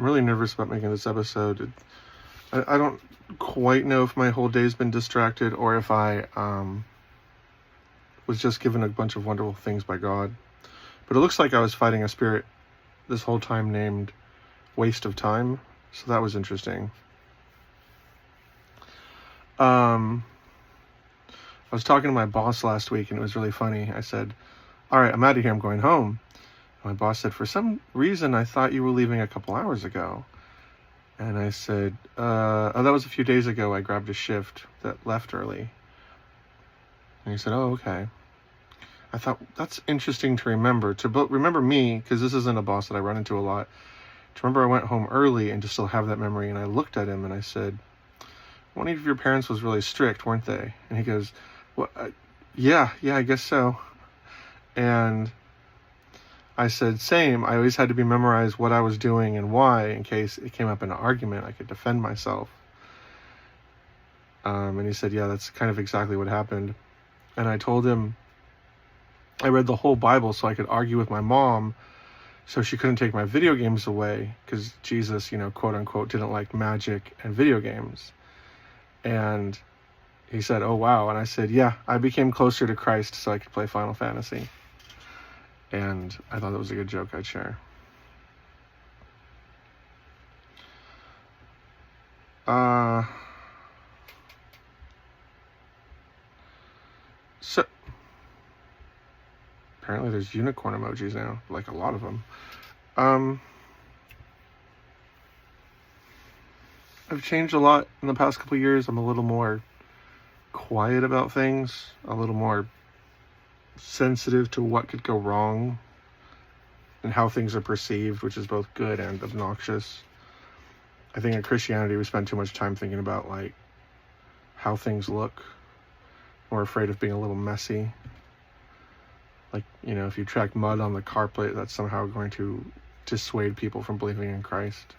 I'm really nervous about making this episode. I don't quite know if my whole day's been distracted or if I was just given a bunch of wonderful things by God. But it looks like I was fighting a spirit this whole time named Waste of Time. So that was interesting. I was talking to my boss last week and it was really funny. I said, all right, I'm out of here. I'm going home. My boss said, for some reason, I thought you were leaving a couple hours ago. And I said, oh, that was a few days ago. I grabbed a shift that left early. And he said, oh, okay. I thought, that's interesting to remember. Remember me, because this isn't a boss that I run into a lot. To remember I went home early and to still have that memory. And I looked at him and I said, one of your parents was really strict, weren't they? And he goes, well, yeah, I guess so. And I said, same. I always had to memorize what I was doing and why, in case it came up in an argument, I could defend myself. And he said, yeah, that's kind of exactly what happened. And I told him I read the whole Bible so I could argue with my mom so she couldn't take my video games away, because Jesus, quote unquote, didn't like magic and video games. And he said, oh, wow. And I said, yeah, I became closer to Christ so I could play Final Fantasy. And I thought that was a good joke I'd share. So, apparently there's unicorn emojis now, like a lot of them. I've changed a lot in the past couple of years. I'm a little more quiet about things, a little more sensitive to what could go wrong and how things are perceived, which is both good and obnoxious. I think in Christianity we spend too much time thinking about like how things look. We're afraid of being a little messy. Like, if you track mud on the carpet, that's somehow going to dissuade people from believing in Christ.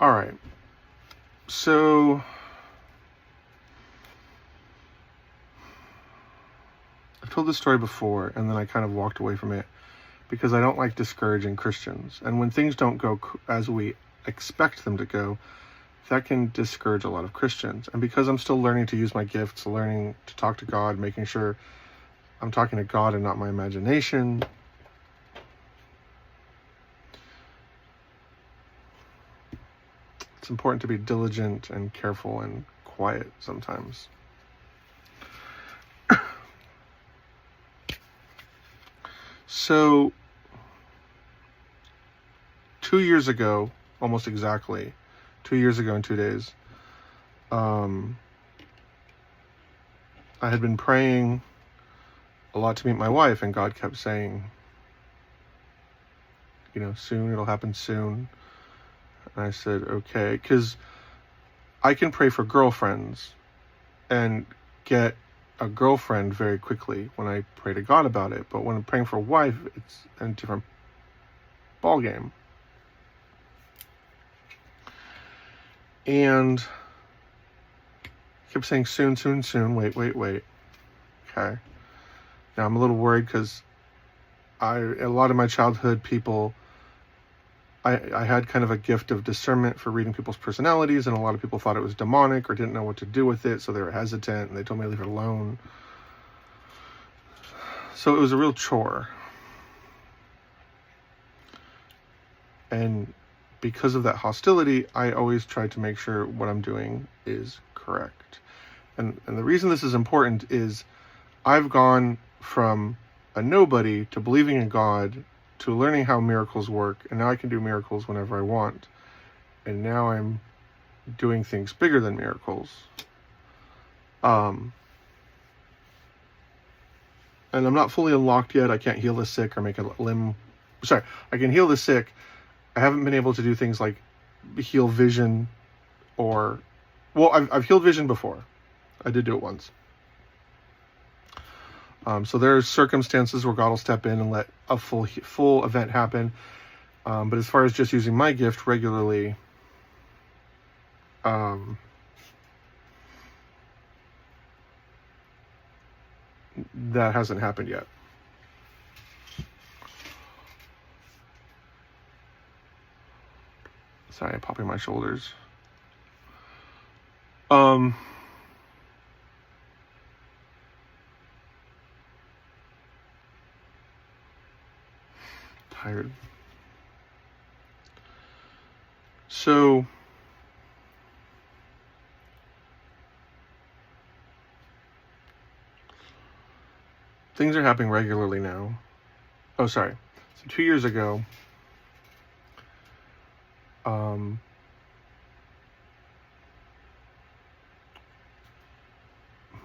All right. So I've told this story before, and then I kind of walked away from it because I don't like discouraging Christians. And when things don't go as we expect them to go, that can discourage a lot of Christians. And because I'm still learning to use my gifts, learning to talk to God, making sure I'm talking to God and not my imagination, it's important to be diligent and careful and quiet sometimes. So, 2 years ago, almost exactly, 2 years ago in 2 days, I had been praying a lot to meet my wife, and God kept saying, soon, it'll happen soon. And I said, okay, because I can pray for girlfriends and get a girlfriend very quickly when I pray to God about it. But when I'm praying for a wife, it's a different ballgame. And I kept saying soon, soon, soon, wait. Okay. Now I'm a little worried because a lot of my childhood people, I had kind of a gift of discernment for reading people's personalities, and a lot of people thought it was demonic or didn't know what to do with it, so they were hesitant, and they told me to leave it alone. So it was a real chore. And because of that hostility, I always try to make sure what I'm doing is correct. And the reason this is important is I've gone from a nobody to believing in God to learning how miracles work, and now I can do miracles whenever I want. And now I'm doing things bigger than miracles. And I'm not fully unlocked yet. I can't heal the sick or make a limb. Sorry, I can heal the sick. I haven't been able to do things like heal vision or... Well, I've healed vision before. I did do it once. So there's circumstances where God will step in and let a full event happen. But as far as just using my gift regularly, that hasn't happened yet. Sorry, I'm popping my shoulders. Tired. So things are happening regularly now. Oh, sorry. So 2 years ago, let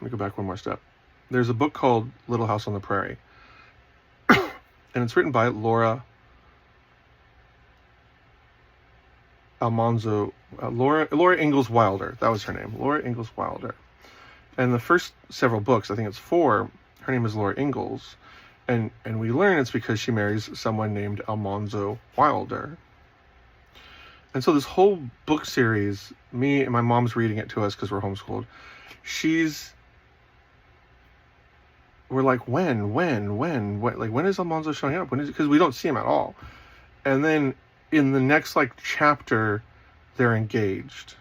me go back one more step. There's a book called Little House on the Prairie. And it's written by Laura Almanzo, Laura Ingalls Wilder. That was her name, Laura Ingalls Wilder. And the first several books, I think it's 4, her name is Laura Ingalls. And we learn it's because she marries someone named Almanzo Wilder. And so this whole book series, me and my mom's reading it to us because we're homeschooled. We're like, when? Like, when is Almanzo showing up? Because we don't see him at all. And then in the next, like, chapter, they're engaged.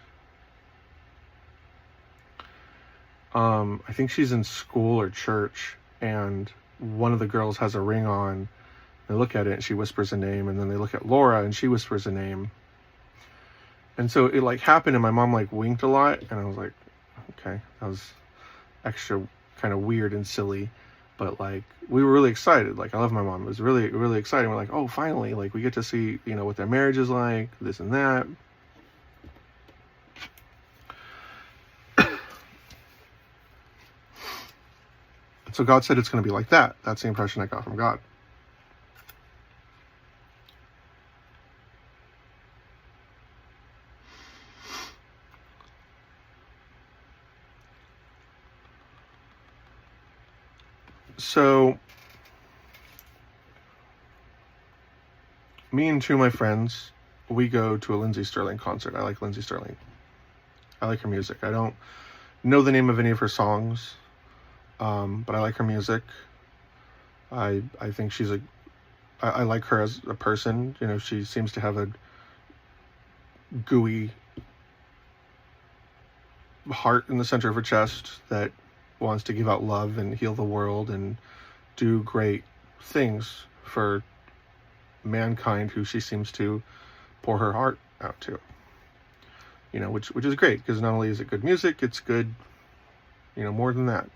I think she's in school or church, and one of the girls has a ring on. They look at it, and she whispers a name, and then they look at Laura, and she whispers a name. And so it, like, happened, and my mom, like, winked a lot, and I was like, okay, that was extra kind of weird and silly, but, like, we were really excited. Like, I love my mom. It was really, really exciting. We're like, oh, finally, like, we get to see, you know, what their marriage is like, this and that. So God said it's going to be like that. That's the impression I got from God. So me and 2 of my friends, we go to a Lindsey Stirling concert. I like Lindsey Stirling. I like her music. I don't know the name of any of her songs, but I like her music. I think I like her as a person. You know, she seems to have a gooey heart in the center of her chest that wants to give out love and heal the world and do great things for mankind, who she seems to pour her heart out to. You know, which is great, because not only is it good music, it's good, you know, more than that.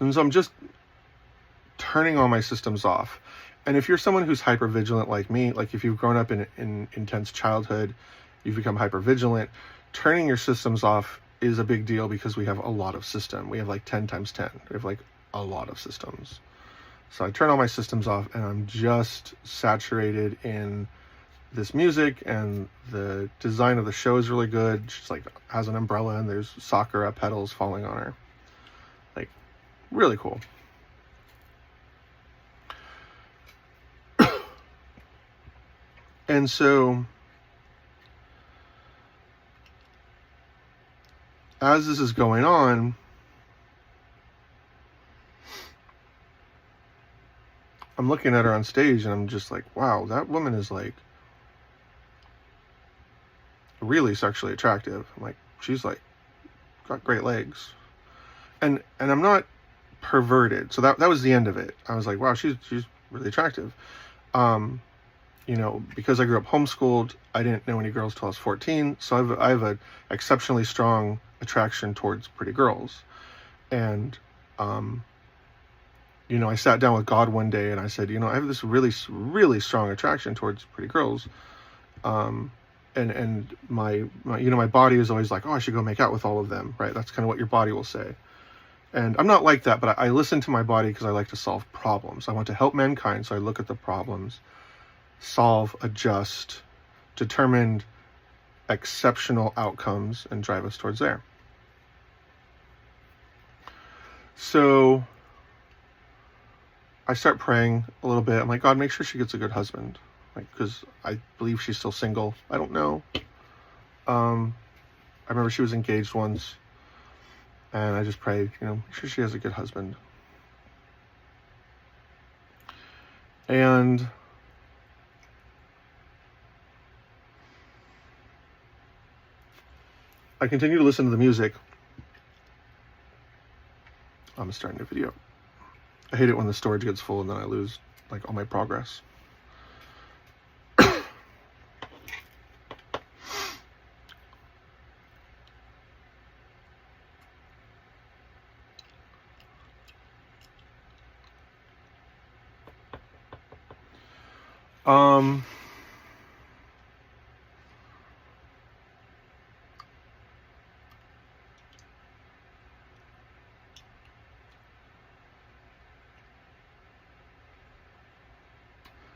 And so I'm just turning all my systems off. And if you're someone who's hypervigilant like me, like if you've grown up in intense childhood, you've become hypervigilant, turning your systems off is a big deal, because we have a lot of system. We have like 10 times 10. We have like a lot of systems. So I turn all my systems off, and I'm just saturated in this music, and the design of the show is really good. She's like has an umbrella, and there's sakura petals falling on her. Like, really cool. And so as this is going on, I'm looking at her on stage, and I'm just like, wow, that woman is like really sexually attractive. I'm like, she's like got great legs. And I'm not perverted. So that was the end of it. I was like, wow, she's really attractive. You know, because I grew up homeschooled, I didn't know any girls till I was 14. So I have an exceptionally strong attraction towards pretty girls. And, you know, I sat down with God one day, and I said, you know, I have this really, really strong attraction towards pretty girls. And my you know, my body is always like, oh, I should go make out with all of them, right? That's kind of what your body will say. And I'm not like that, but I listen to my body because I like to solve problems. I want to help mankind, so I look at the problems, solve, adjust, determine exceptional outcomes, and drive us towards there. So I start praying a little bit. I'm like, God, make sure she gets a good husband. Like, because I believe she's still single. I don't know. I I remember she was engaged once, and I just prayed, make sure she has a good husband. And I continue to listen to the music. I'm starting a video. I hate it when the storage gets full and then I lose all my progress.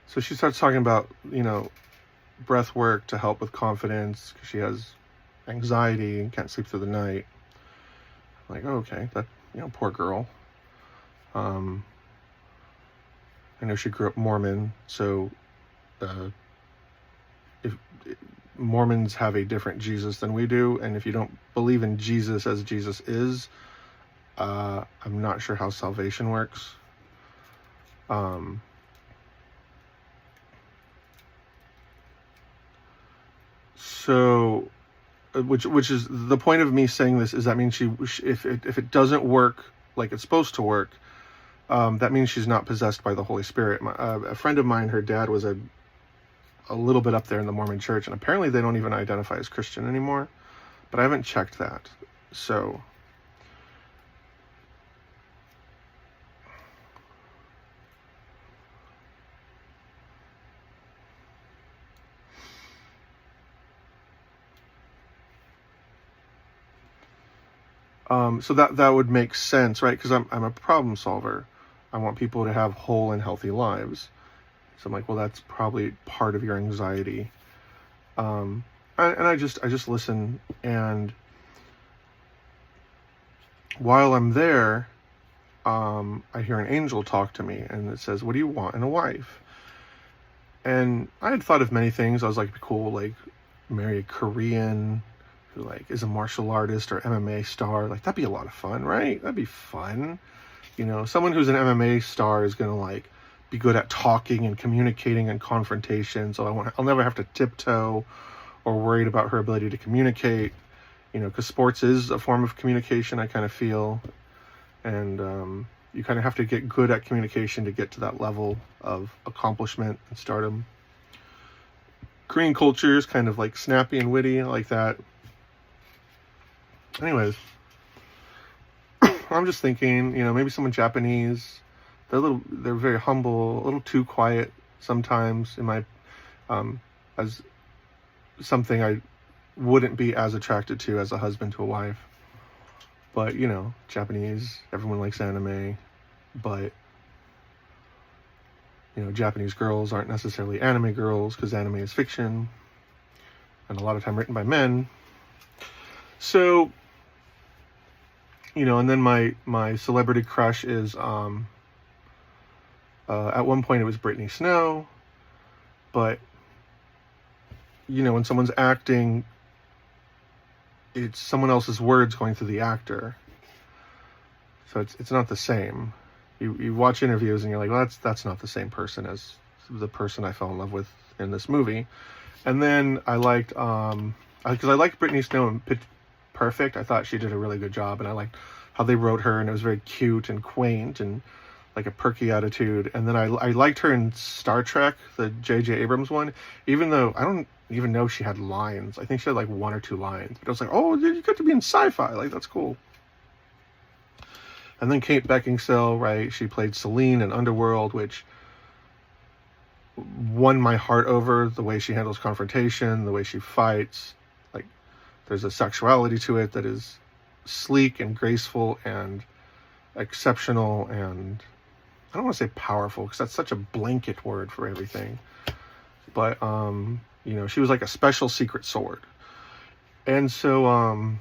So she starts talking about, breath work to help with confidence because she has anxiety and can't sleep through the night. I'm like, oh, okay, that, poor girl. I know she grew up Mormon, so if Mormons have a different Jesus than we do, and if you don't believe in Jesus as Jesus is, I'm not sure how salvation works. So, which is the point of me saying this, is that means if it doesn't work like it's supposed to work, that means she's not possessed by the Holy Spirit. A friend of mine, her dad was a little bit up there in the Mormon church, and apparently they don't even identify as Christian anymore, but I haven't checked that. So so that would make sense, right? Because I'm a problem solver. I want people to have whole and healthy lives. So I'm like, well, that's probably part of your anxiety. And I just listen, and while I'm there, I hear an angel talk to me, and it says, "What do you want in a wife?" And I had thought of many things. I was like, cool, marry a Korean who is a martial artist or MMA star. That'd be a lot of fun, right? That'd be fun. Someone who's an MMA star is gonna be good at talking and communicating and confrontation. So I'll never have to tiptoe or worried about her ability to communicate. Because sports is a form of communication, I kind of feel, and you kind of have to get good at communication to get to that level of accomplishment and stardom. Korean culture is kind of snappy and witty, like that. Anyways, I'm just thinking, maybe someone Japanese. They're very humble, a little too quiet sometimes in my, as something I wouldn't be as attracted to as a husband to a wife. But, Japanese, everyone likes anime, but, Japanese girls aren't necessarily anime girls because anime is fiction and a lot of time written by men. So, and then my celebrity crush is, at one point it was Britney Snow, but, when someone's acting, it's someone else's words going through the actor. So it's not the same. You watch interviews and you're like, well, that's not the same person as the person I fell in love with in this movie. And then I liked, because I liked Britney Snow in Pitch Perfect. I thought she did a really good job, and I liked how they wrote her, and it was very cute and quaint and a perky attitude. And then I liked her in Star Trek, the J.J. Abrams one, even though I don't even know she had lines. I think she had one or two lines, but I was like, oh, you get to be in sci-fi, that's cool. And then Kate Beckinsale, right? She played Celine in Underworld, which won my heart over. The way she handles confrontation, the way she fights, there's a sexuality to it that is sleek and graceful and exceptional, and I don't want to say powerful because that's such a blanket word for everything, but she was like a special secret sword. And so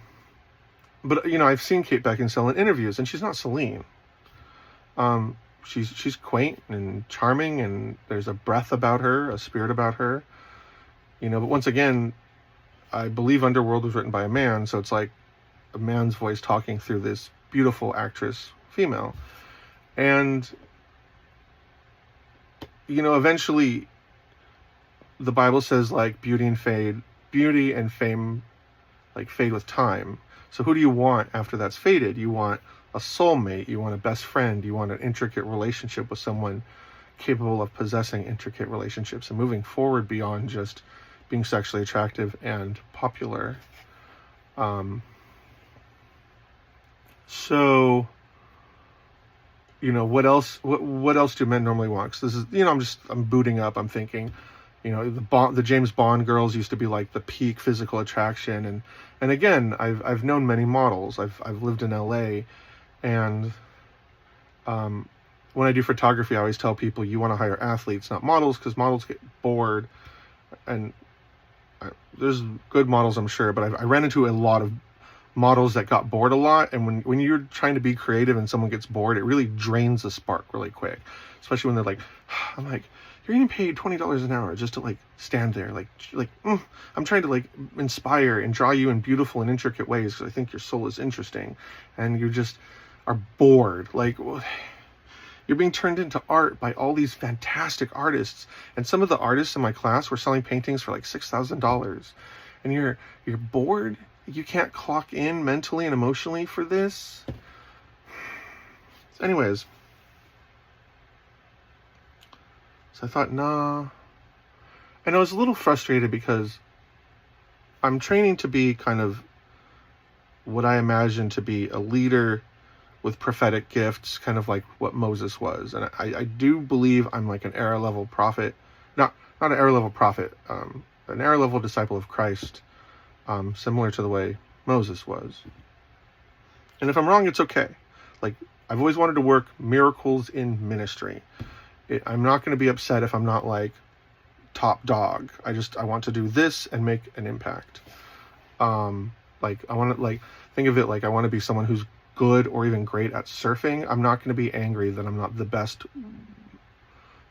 but I've seen Kate Beckinsale in interviews, and she's not Celine. She's quaint and charming, and there's a breath about her, a spirit about her, but once again, I believe Underworld was written by a man, so it's like a man's voice talking through this beautiful actress, female. And, eventually the Bible says, like, beauty and fame, like, fade with time. So who do you want after that's faded? You want a soulmate, you want a best friend, you want an intricate relationship with someone capable of possessing intricate relationships and moving forward beyond just being sexually attractive and popular. So, what else? What else do men normally want? 'Cause this is, I'm booting up. I'm thinking, the James Bond girls used to be like the peak physical attraction, and again, I've known many models. I've lived in LA, and when I do photography, I always tell people you want to hire athletes, not models, because models get bored. And there's good models, I'm sure, but I ran into a lot of models that got bored a lot. And when you're trying to be creative and someone gets bored, it really drains the spark really quick. Especially when they're like, I'm like, you're getting paid $20 an hour just to like stand there, I'm trying to like inspire and draw you in beautiful and intricate ways because I think your soul is interesting, and you just are bored. Like, you're being turned into art by all these fantastic artists, and some of the artists in my class were selling paintings for like $6,000, and you're bored. You can't clock in mentally and emotionally for this. Anyways, so I thought, nah. And I was a little frustrated because I'm training to be kind of what I imagine to be a leader with prophetic gifts, kind of like what Moses was. And I do believe I'm like an era level prophet, not an era level prophet, an era level disciple of Christ, similar to the way Moses was. And if I'm wrong, it's okay. Like, I've always wanted to work miracles in ministry. I'm not going to be upset if I'm not like top dog. I want to do this and make an impact. Like, I want to, like, think of it like I want to be someone who's good or even great at surfing. I'm not going to be angry that I'm not the best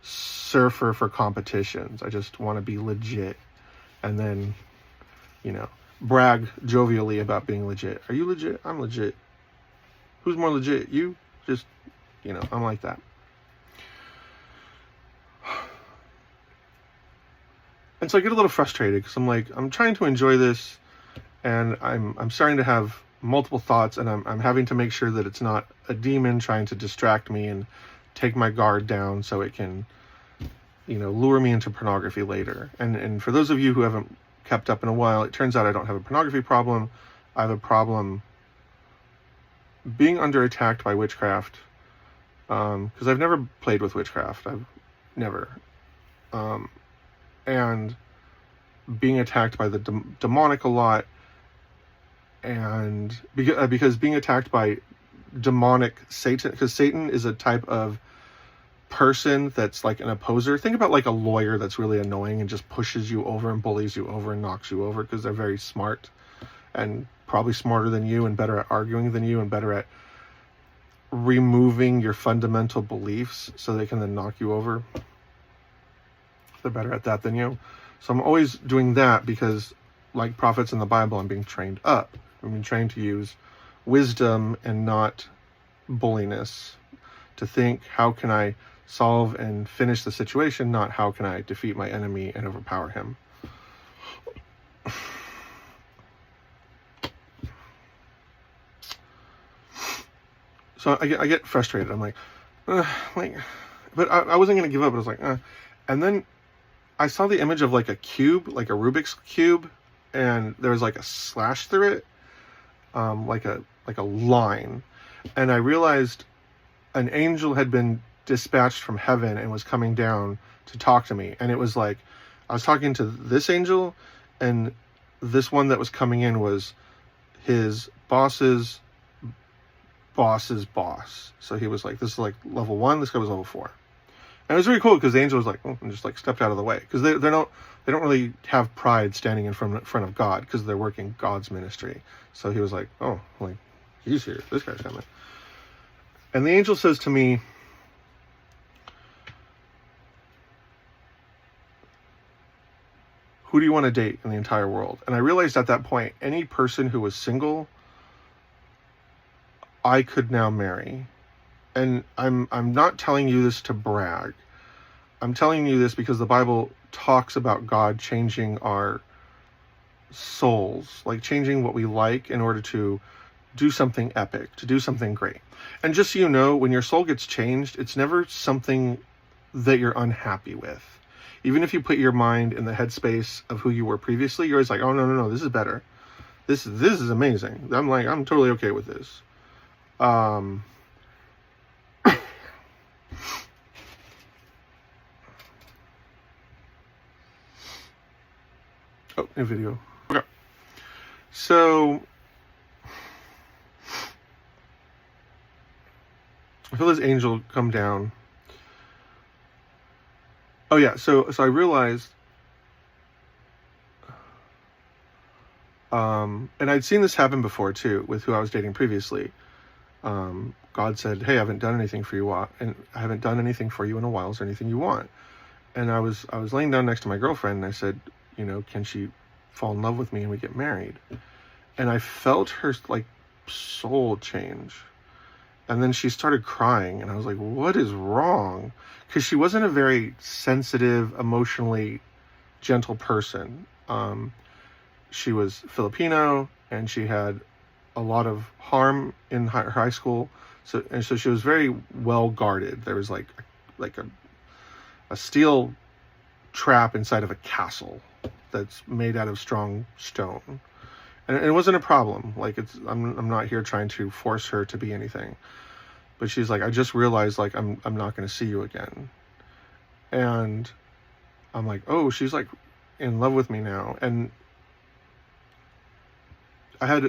surfer for competitions. I just want to be legit, and then, brag jovially about being legit. Are you legit? I'm legit. Who's more legit? You? Just, I'm like that. And so I get a little frustrated because I'm like, I'm trying to enjoy this, and I'm starting to have multiple thoughts, and I'm having to make sure that it's not a demon trying to distract me and take my guard down so it can, lure me into pornography later. And for those of you who haven't kept up in a while, it turns out I don't have a pornography problem. I have a problem being under attack by witchcraft, because I've never played with witchcraft. I've never. And being attacked by the demonic a lot, and because being attacked by demonic Satan, because Satan is a type of person that's like an opposer. Think about like a lawyer that's really annoying and just pushes you over and bullies you over and knocks you over because they're very smart and probably smarter than you and better at arguing than you and better at removing your fundamental beliefs so they can then knock you over. They're better at that than you. So I'm always doing that because, like prophets in the Bible, I'm being trained up. I'm being trained to use wisdom and not bulliness, to think, how can I solve and finish the situation, not how can I defeat my enemy and overpower him. So I get frustrated. I'm like, but I wasn't going to give up. I was like, and then I saw the image of like a cube, like a Rubik's cube, and there was like a slash through it, like a line, and I realized an angel had been dispatched from heaven and was coming down to talk to me. And it was like I was talking to this angel, and this one that was coming in was his boss's boss's boss. So he was like, this is like level 1, this guy was level 4. And it was really cool because the angel was like, oh, and just like stepped out of the way, because they don't really have pride standing in front of God, because they're working God's ministry. So he was like, oh, like, he's here, this guy's coming. And the angel says to me, who do you want to date in the entire world? And I realized at that point, any person who was single, I could now marry. And I'm not telling you this to brag. I'm telling you this because the Bible talks about God changing our souls, like changing what we like in order to do something epic, to do something great. And just so you know, when your soul gets changed, it's never something that you're unhappy with. Even if you put your mind in the headspace of who you were previously, you're always like, oh, no, this is better. This is amazing. I'm totally okay with this. Oh, new video. Okay. So I feel this angel come down. Oh yeah, so I realized, and I'd seen this happen before too, with who I was dating previously. God said, hey, I haven't done anything for you, and I haven't done anything for you in a while. Is there anything you want? And I was laying down next to my girlfriend, and I said, can she fall in love with me and we get married? And I felt her like soul change. And then she started crying, and I was like, what is wrong? Because she wasn't a very sensitive, emotionally gentle person. She was Filipino, and she had a lot of harm in high school. So she was very well guarded. There was like a steel trap inside of a castle that's made out of strong stone. And it wasn't a problem. Like, I'm not here trying to force her to be anything. But she's like, I just realized, like, I'm not going to see you again. And I'm like, oh, she's like in love with me now. And I had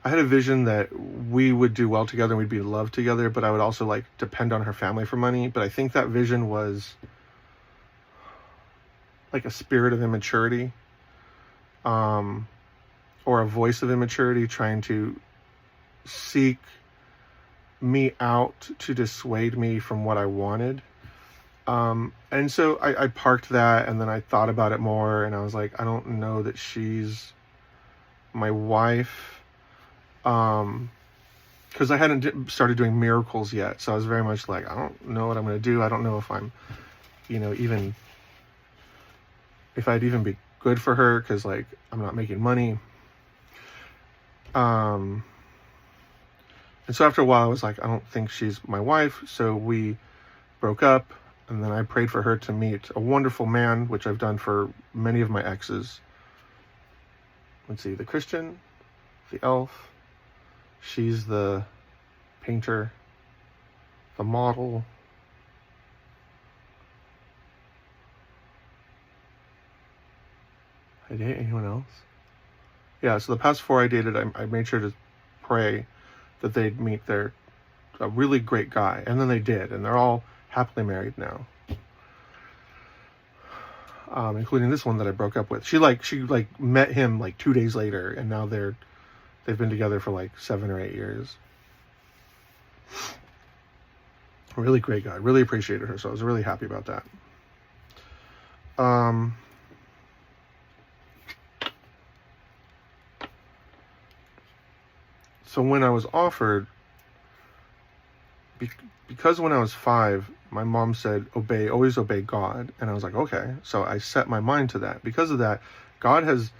a vision that we would do well together and we'd be in love together, but I would also like depend on her family for money. But I think that vision was like a spirit of immaturity, or a voice of immaturity trying to seek me out to dissuade me from what I wanted. And so I parked that, and then I thought about it more, and I was like, I don't know that she's my wife, because I hadn't started doing miracles yet. So I was very much like, I don't know what I'm going to do. I don't know if I'm, even if I'd even be good for her, because like I'm not making money. And so after a while I was like, I don't think she's my wife. So we broke up, and then I prayed for her to meet a wonderful man, which I've done for many of my exes. Let's see, the Christian, the elf, she's the painter, the model. I date anyone else? Yeah, so the past 4 I dated, I made sure to pray that they'd meet a really great guy. And then they did, and they're all happily married now. Including this one that I broke up with. She met him like 2 days later, and now they've been together for like 7 or 8 years. A really great guy. Really appreciated her, so I was really happy about that. So when I was offered, because when I was 5, my mom said, always obey God. And I was like, okay. So I set my mind to that. Because of that, God has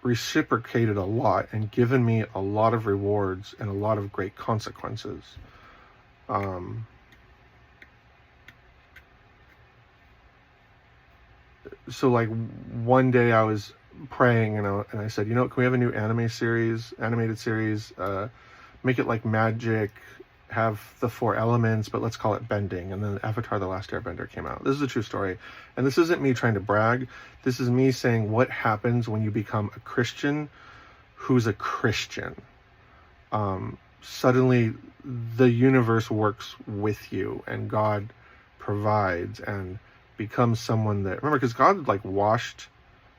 reciprocated a lot and given me a lot of rewards and a lot of great consequences. So like one day I was praying, and I said, can we have a new animated series, make it like magic, have the 4 elements, but let's call it bending. And then Avatar: The Last Airbender came out. This is a true story. And this isn't me trying to brag. This is me saying what happens when you become a Christian who's a Christian. Suddenly the universe works with you, and God provides and becomes someone that, remember, because God like washed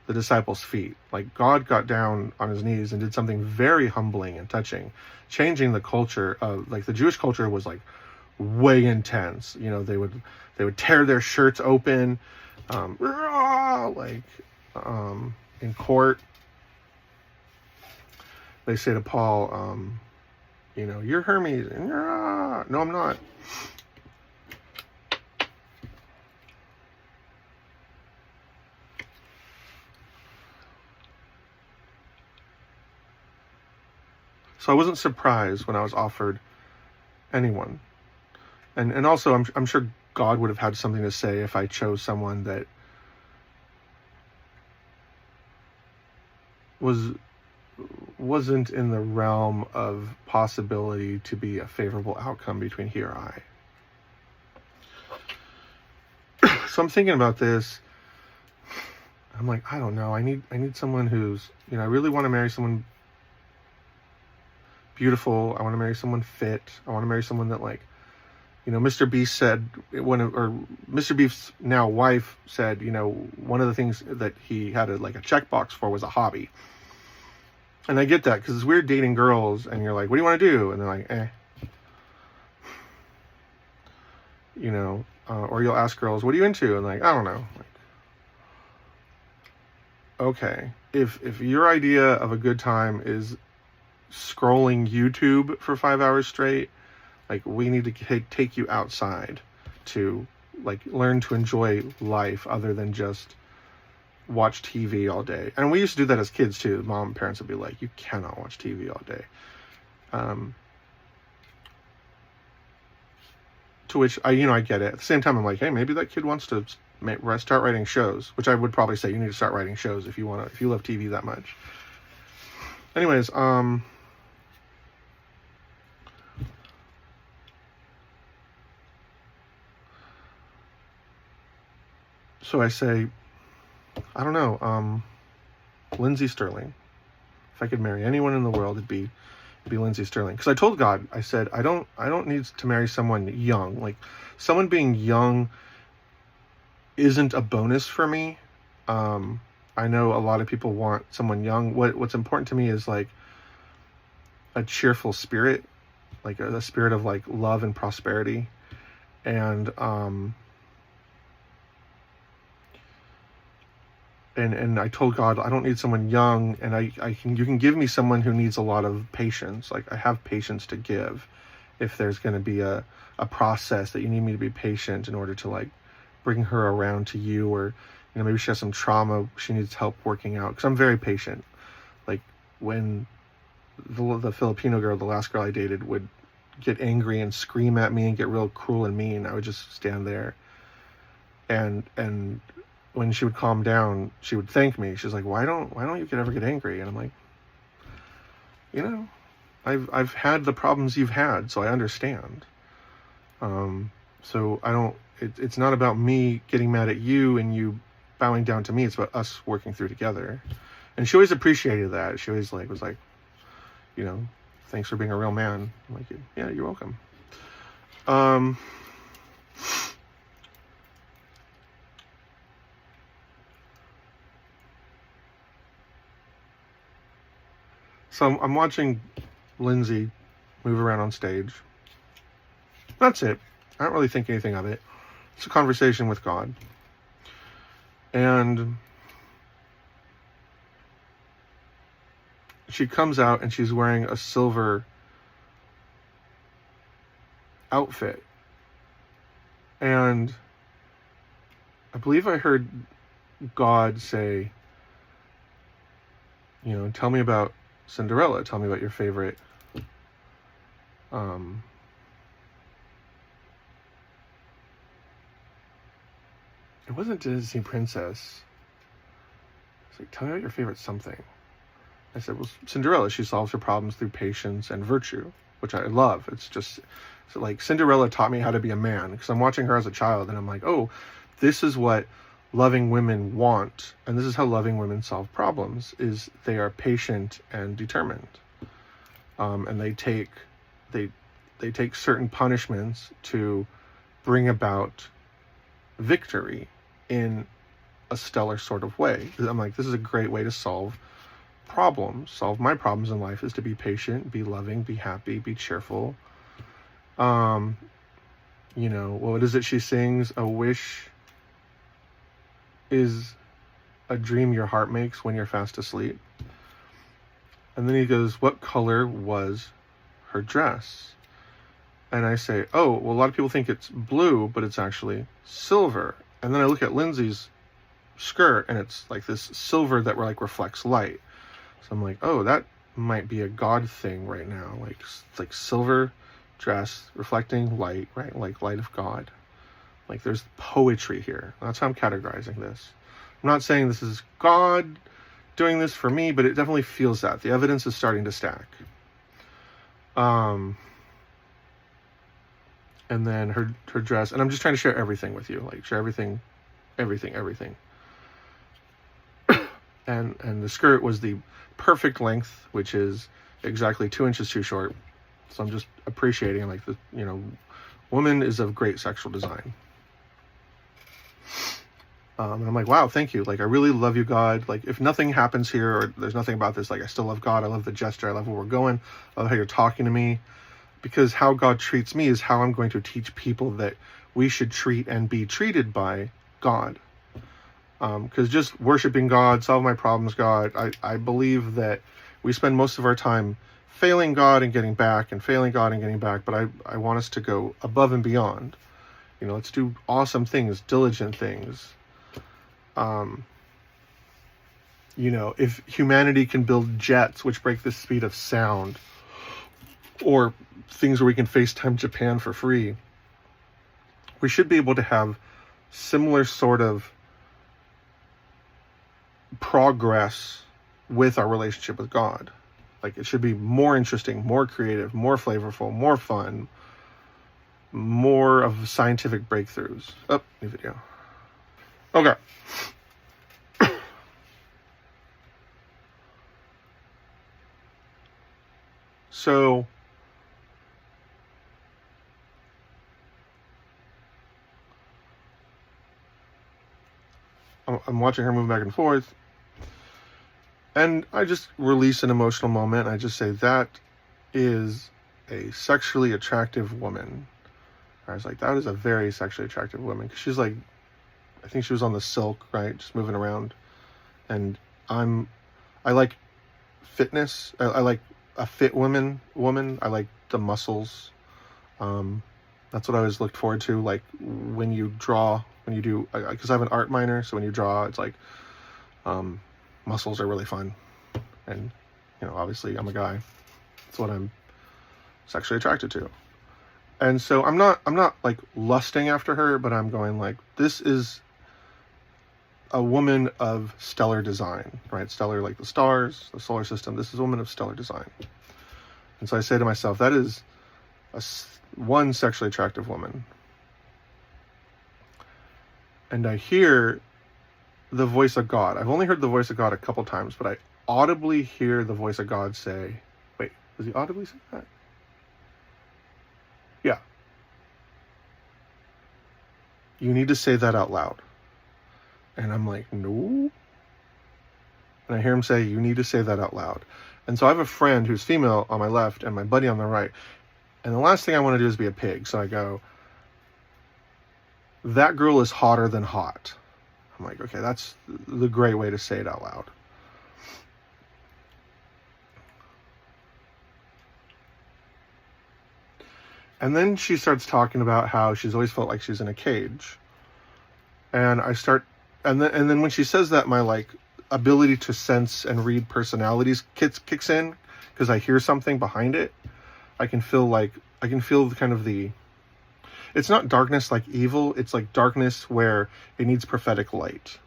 the disciples' feet. Like God got down on his knees and did something very humbling and touching, changing the culture of, like, the Jewish culture was like way intense. They They would tear their shirts open, in court. They say to Paul, you're Hermes. And no, I'm not. So I wasn't surprised when I was offered anyone. And also, I'm sure God would have had something to say if I chose someone that wasn't in the realm of possibility to be a favorable outcome between he or I. So I'm thinking about this. I'm like, I don't know. I need someone who's, I really want to marry someone beautiful. I want to marry someone fit. I want to marry someone that, like, Mr. Beast said, or Mr. Beast's now wife said, one of the things that he had a checkbox for was a hobby. And I get that, because it's weird dating girls, and you're like, what do you want to do? And they're like, or you'll ask girls, what are you into? And like, I don't know. Like, okay, if your idea of a good time is scrolling YouTube for 5 hours straight, like, we need to take you outside to, like, learn to enjoy life other than just watch TV all day. And we used to do that as kids too. Mom and parents would be like, you cannot watch TV all day. To which I get it. At the same time, I'm like, hey, maybe that kid wants to start writing shows, which I would probably say you need to start writing shows if you love TV that much. Anyways, so I say, I don't know, Lindsay Sterling. If I could marry anyone in the world, it'd be Lindsay Sterling. Because I told God, I said, I don't need to marry someone young. Like, someone being young isn't a bonus for me. I know a lot of people want someone young. What's important to me is, like, a cheerful spirit, like a spirit of, like, love and prosperity. And I told God, I don't need someone young, and you can give me someone who needs a lot of patience. Like, I have patience to give. If there's going to be a process that you need me to be patient in order to, like, bring her around to you, or, maybe she has some trauma she needs help working out, because I'm very patient. Like, when the Filipino girl, the last girl I dated, would get angry and scream at me and get real cruel and mean, I would just stand there, and when she would calm down, she would thank me. She's like, why don't you ever get angry? And I'm like, I've had the problems you've had, so I understand. So I don't, it's not about me getting mad at you and you bowing down to me. It's about us working through together. And she always appreciated that. She always was like, thanks for being a real man. I'm like, yeah, you're welcome. So I'm watching Lindsay move around on stage. That's it. I don't really think anything of it. It's a conversation with God. And she comes out and she's wearing a silver outfit. And I believe I heard God say, tell me about Cinderella. Tell me about your favorite it wasn't Disney princess. It's like, tell me about your favorite something. I said, well, Cinderella. She solves her problems through patience and virtue, which I love. It's just, so, like, Cinderella taught me how to be a man, because I'm watching her as a child and I'm like, oh, this is what loving women want, and this is how loving women solve problems, is they are patient and determined, and they take certain punishments to bring about victory in a stellar sort of way. I'm like, this is a great way to solve my problems in life, is to be patient, be loving, be happy, be cheerful. what is it she sings? A wish is a dream your heart makes when you're fast asleep. And then he goes, what color was her dress? And I say, oh, well, a lot of people think it's blue, but it's actually silver. And then I look at Lindsay's skirt, and it's like this silver that reflects light. So I'm like, oh, that might be a God thing right now. Like silver dress reflecting light, right? Like light of God. Like there's poetry here. That's how I'm categorizing this. I'm not saying this is God doing this for me, but it definitely feels that. The evidence is starting to stack. And then her dress, and I'm just trying to share everything with you, like share everything. And the skirt was the perfect length, which is exactly 2 inches too short. So I'm just appreciating, like, the woman is of great sexual design. And I'm like, wow, thank you. Like, I really love you, God. Like, if nothing happens here, or there's nothing about this, like, I still love God. I love the gesture. I love where we're going. I love how you're talking to me. Because how God treats me is how I'm going to teach people that we should treat and be treated by God. Because just worshiping God, solve my problems, God, I believe that we spend most of our time failing God and getting back, and failing God and getting back. But I want us to go above and beyond. Let's do awesome things, diligent things. If humanity can build jets which break the speed of sound, or things where we can FaceTime Japan for free, we should be able to have similar sort of progress with our relationship with God. Like, it should be more interesting, more creative, more flavorful, more fun, more of scientific breakthroughs. Oh, new video. Okay. So I'm watching her move back and forth, and I just release an emotional moment. I just say, that is a sexually attractive woman. I was like, that is a very sexually attractive woman. Because she's like, I think she was on the silk, right? Just moving around. And I like fitness. I like a fit woman. I like the muscles. That's what I always looked forward to. Like, when you draw, when you do, because I have an art minor, so when you draw, it's like, muscles are really fun. And, obviously I'm a guy. That's what I'm sexually attracted to. And so I'm not like lusting after her, but I'm going like, this is a woman of stellar design, right? Stellar, like the stars, the solar system. This is a woman of stellar design. And so I say to myself, that is one sexually attractive woman. And I hear the voice of God. I've only heard the voice of God a couple times, but I audibly hear the voice of God say, wait, does he audibly say that? Yeah. You need to say that out loud. And I'm like, no. And I hear him say, you need to say that out loud. And so I have a friend who's female on my left and my buddy on the right. And the last thing I want to do is be a pig. So I go, that girl is hotter than hot. I'm like, okay, that's the great way to say it out loud. And then she starts talking about how she's always felt like she's in a cage. And and then when she says that, my like ability to sense and read personalities kicks in, because I hear something behind it. I can feel kind of it's not darkness like evil, it's like darkness where it needs prophetic light.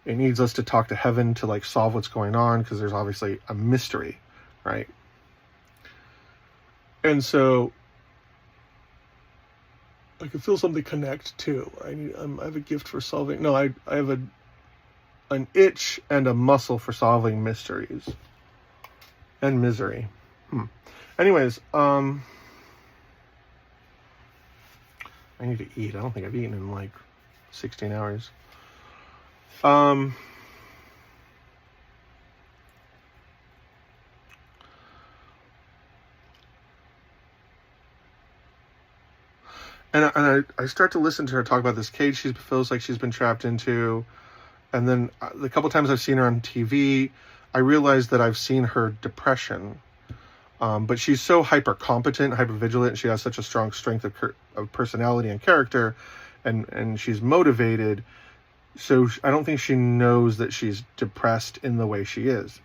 It needs us to talk to heaven to like solve what's going on, because there's obviously a mystery, right? And so I can feel something connect too. I have a gift for solving. No, I have an itch and a muscle for solving mysteries and misery. Anyways, I need to eat. I don't think I've eaten in like 16 hours. I start to listen to her talk about this cage she feels like she's been trapped into. And then the couple times I've seen her on TV, I realized that I've seen her depression. But she's so hyper competent, hyper vigilant. She has such a strong strength of personality and character, and she's motivated. So I don't think she knows that she's depressed in the way she is.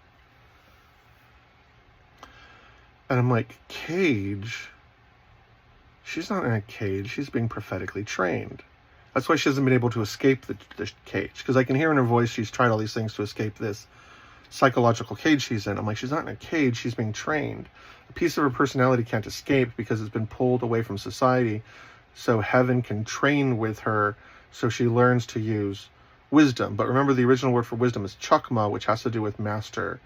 And I'm like, cage? She's not in a cage. She's being prophetically trained. That's why she hasn't been able to escape the cage. Because I can hear in her voice she's tried all these things to escape this psychological cage she's in. I'm like, she's not in a cage. She's being trained. A piece of her personality can't escape because it's been pulled away from society. So heaven can train with her so she learns to use wisdom. But remember, the original word for wisdom is chakma, which has to do with master.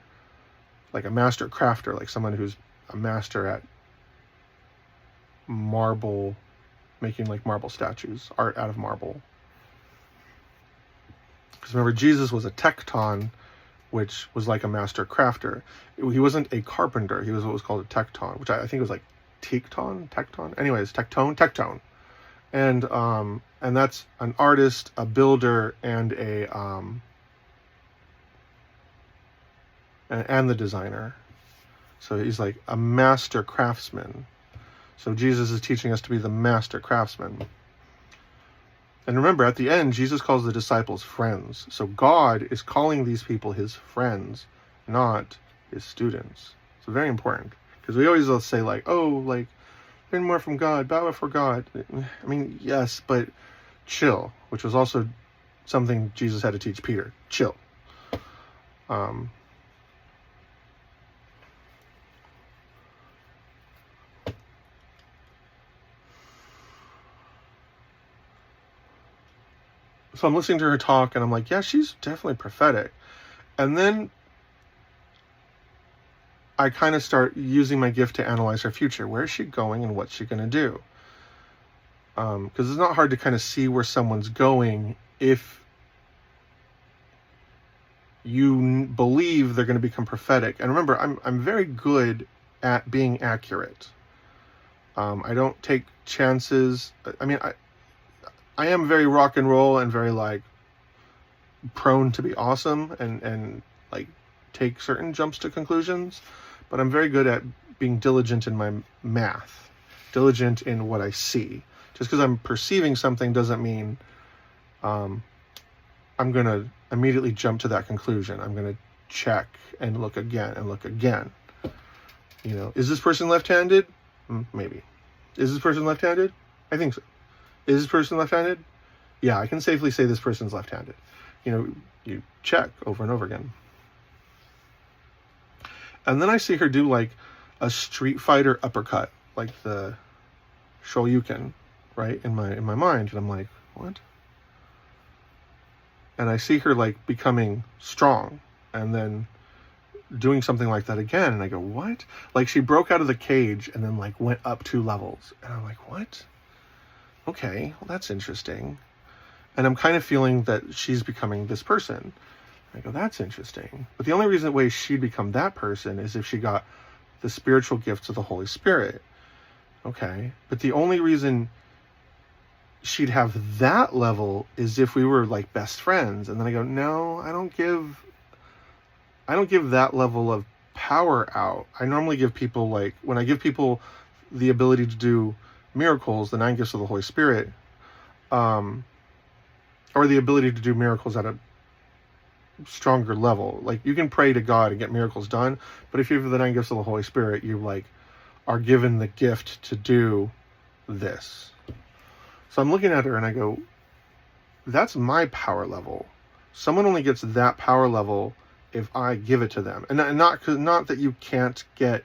Like a master crafter, like someone who's a master at marble, making like marble statues, art out of marble. Because remember, Jesus was a tecton, which was like a master crafter. He wasn't a carpenter. He was what was called a tecton, which I think was like tecton. Anyways, tectone. And that's an artist, a builder, and the designer. So he's like a master craftsman. So Jesus is teaching us to be the master craftsman. And remember, at the end, Jesus calls the disciples friends. So God is calling these people his friends, not his students. So very important. Because we always say like, oh, like, learn more from God, bow before God. I mean, yes, but chill, which was also something Jesus had to teach Peter. Chill. So I'm listening to her talk, and I'm like, yeah, she's definitely prophetic. And then I kind of start using my gift to analyze her future. Where is she going, and what's she going to do? Because it's not hard to kind of see where someone's going if you believe they're going to become prophetic. And remember, I'm very good at being accurate. I don't take chances. I mean, I am very rock and roll and very like prone to be awesome and like take certain jumps to conclusions, but I'm very good at being diligent in my math, diligent in what I see. Just because I'm perceiving something doesn't mean I'm going to immediately jump to that conclusion. I'm going to check and look again and look again. You know, is this person left-handed? Maybe. Is this person left-handed? I think so. Is this person left-handed? Yeah, I can safely say this person's left-handed. You know, you check over and over again. And then I see her do like a Street Fighter uppercut, like the Shoryuken, right, in my mind. And I'm like, what? And I see her like becoming strong and then doing something like that again. And I go, what? Like she broke out of the cage and then like went up 2 levels. And I'm like, what? Okay, well, that's interesting. And I'm kind of feeling that she's becoming this person. I go, that's interesting. But the only way she'd become that person is if she got the spiritual gifts of the Holy Spirit. Okay, but the only reason she'd have that level is if we were like best friends. And then I go, no, I don't give that level of power out. I normally give people, like, when I give people the ability to do miracles, the 9 gifts of the Holy Spirit, or the ability to do miracles at a stronger level. Like, you can pray to God and get miracles done, but if you have the 9 gifts of the Holy Spirit, you like are given the gift to do this. So I'm looking at her and I go, that's my power level. Someone only gets that power level if I give it to them. And not that you can't get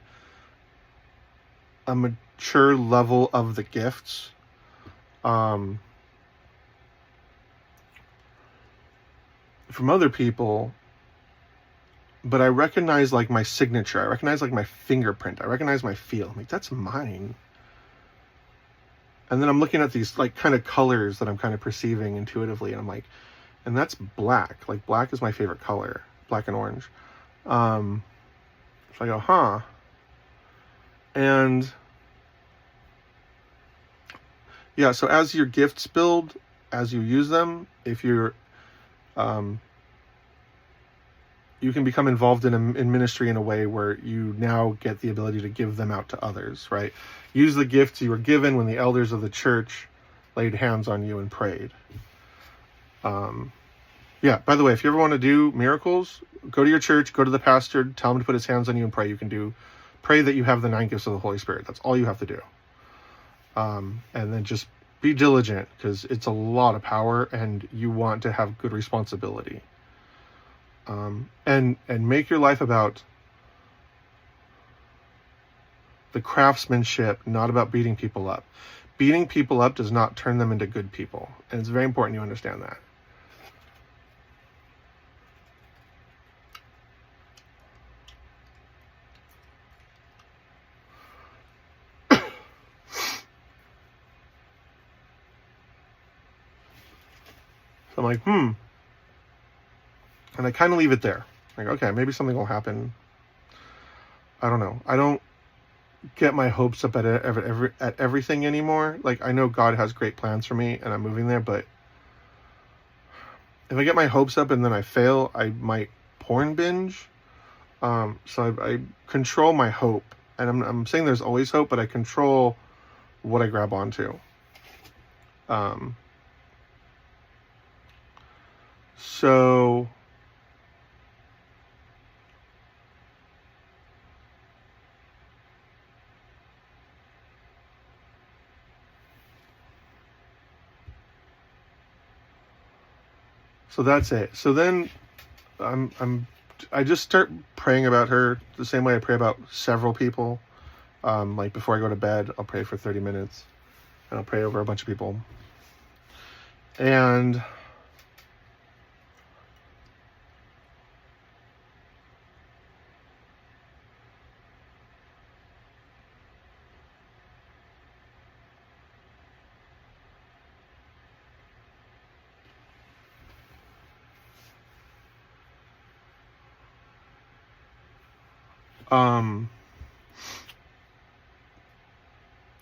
a mature level of the gifts. From other people, but I recognize like my signature. I recognize like my fingerprint. I recognize my feel. I'm like, that's mine. And then I'm looking at these like kind of colors that I'm kind of perceiving intuitively, and I'm like, and that's black. Like, black is my favorite color, black and orange. So I go, huh? And Yeah, so as your gifts build, as you use them, if you're, you can become involved in ministry in a way where you now get the ability to give them out to others, right? Use the gifts you were given when the elders of the church laid hands on you and prayed. Yeah, by the way, if you ever want to do miracles, go to your church, go to the pastor, tell him to put his hands on you and pray. You can pray that you have the 9 gifts of the Holy Spirit. That's all you have to do. And then just be diligent, because it's a lot of power and you want to have good responsibility. And make your life about the craftsmanship, not about beating people up. Beating people up does not turn them into good people. And it's very important you understand that. So I'm like, And I kind of leave it there. Like, okay, maybe something will happen. I don't know. I don't get my hopes up at everything anymore. Like, I know God has great plans for me and I'm moving there, but if I get my hopes up and then I fail, I might porn binge. So I control my hope. And I'm saying there's always hope, but I control what I grab onto. So that's it. So then I just start praying about her the same way I pray about several people. Like before I go to bed, I'll pray for 30 minutes and I'll pray over a bunch of people. And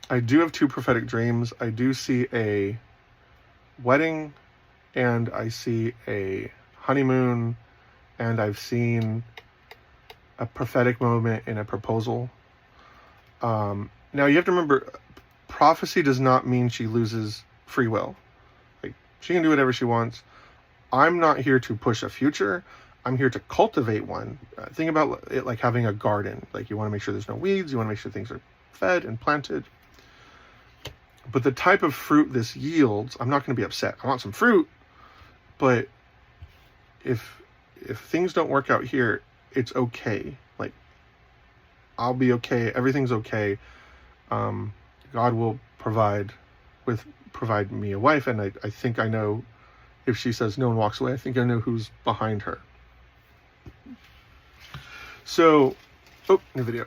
I do have 2 prophetic dreams. I do see a wedding and I see a honeymoon, and I've seen a prophetic moment in a proposal. Now you have to remember, prophecy does not mean she loses free will. Like, she can do whatever she wants. I'm not here to push a future. I'm here to cultivate one. Think about it like having a garden. Like, you want to make sure there's no weeds. You want to make sure things are fed and planted. But the type of fruit this yields, I'm not going to be upset. I want some fruit. But if things don't work out here, it's okay. Like, I'll be okay. Everything's okay. God will provide me a wife. And I think I know, if she says no and walks away, I think I know who's behind her. So, new video.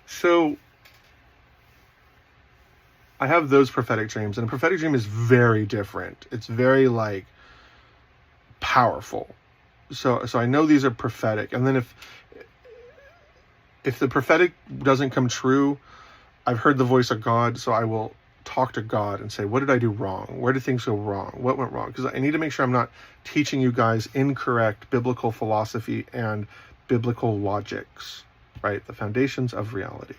So, I have those prophetic dreams, and a prophetic dream is very different. It's very, like, powerful. So I know these are prophetic. And then if the prophetic doesn't come true, I've heard the voice of God, so I will talk to God and say, what did I do wrong? Where did things go wrong? What went wrong? Because I need to make sure I'm not teaching you guys incorrect biblical philosophy and biblical logics, right? The foundations of reality.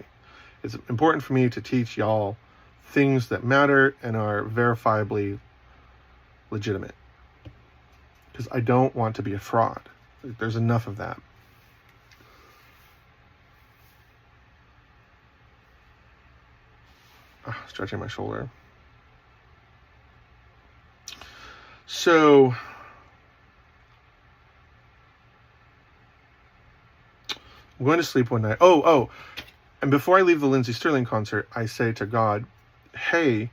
It's important for me to teach y'all things that matter and are verifiably legitimate. Because I don't want to be a fraud. There's enough of that. Stretching my shoulder. So, I'm going to sleep one night. And before I leave the Lindsey Sterling concert, I say to God, hey,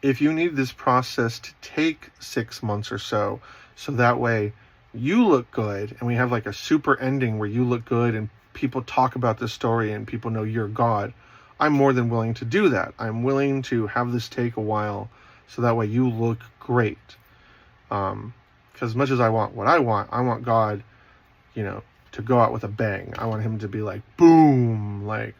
if you need this process to take 6 months or so that way you look good and we have like a super ending where you look good and people talk about this story and people know you're God, I'm more than willing to do that. I'm willing to have this take a while so that way you look great. Because as much as I want what I want God, to go out with a bang. I want him to be like, boom, like,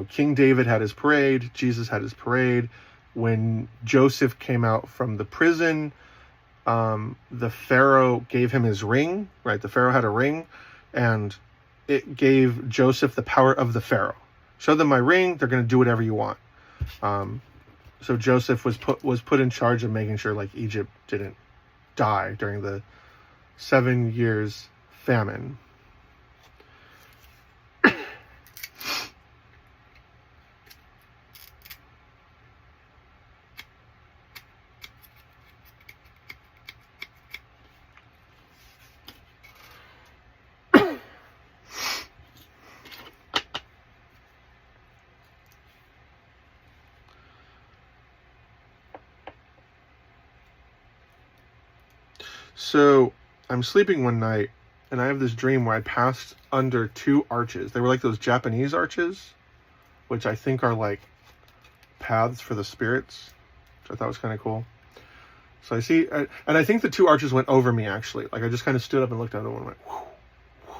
King David had his parade, Jesus had his parade, when Joseph came out from the prison, the Pharaoh gave him his ring, right? The Pharaoh had a ring, and it gave Joseph the power of the Pharaoh. Show them my ring, they're going to do whatever you want. So Joseph was put in charge of making sure like Egypt didn't die during the 7 years famine. So I'm sleeping one night, and I have this dream where I passed under two arches. They were like those Japanese arches, which I think are like paths for the spirits, which I thought was kind of cool. So I see, and I think the two arches went over me, actually. Like, I just kind of stood up and looked at them and went, whoo, whoo.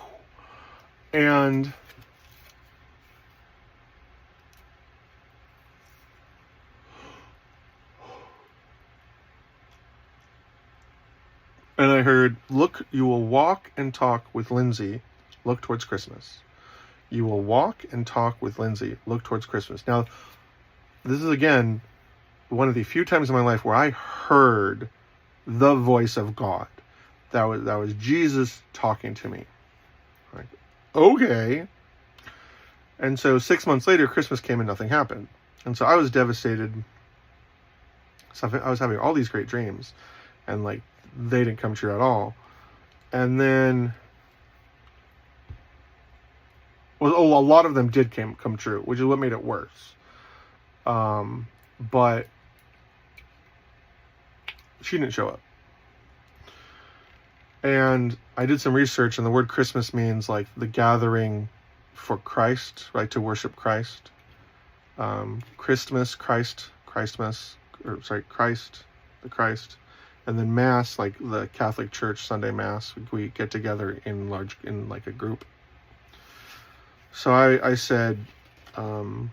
And I heard, look, you will walk and talk with Lindsay, look towards Christmas. You will walk and talk with Lindsay, look towards Christmas. Now, this is, again, one of the few times in my life where I heard the voice of God. That was Jesus talking to me. Like, okay. And so 6 months later, Christmas came and nothing happened. And so I was devastated. So I was having all these great dreams, and like, they didn't come true at all. And then, well, a lot of them did come true, which is what made it worse. But she didn't show up. And I did some research, and the word Christmas means like the gathering for Christ, right? To worship Christ. Christmas, Christmas, the Christ. And then Mass, like the Catholic Church Sunday Mass, we get together in like a group. So I said, me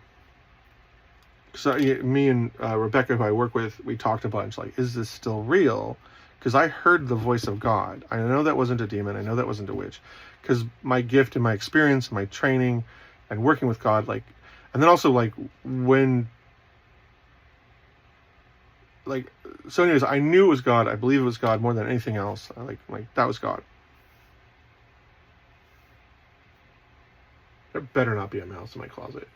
and Rebecca, who I work with, we talked a bunch, like, is this still real? Because I heard the voice of God. I know that wasn't a demon. I know that wasn't a witch. Because my gift and my experience, my training, and working with God, like, and then also like when, like, so anyways, I knew it was God. I believe it was God more than anything else. Like that was God. There better not be a mouse in my closet.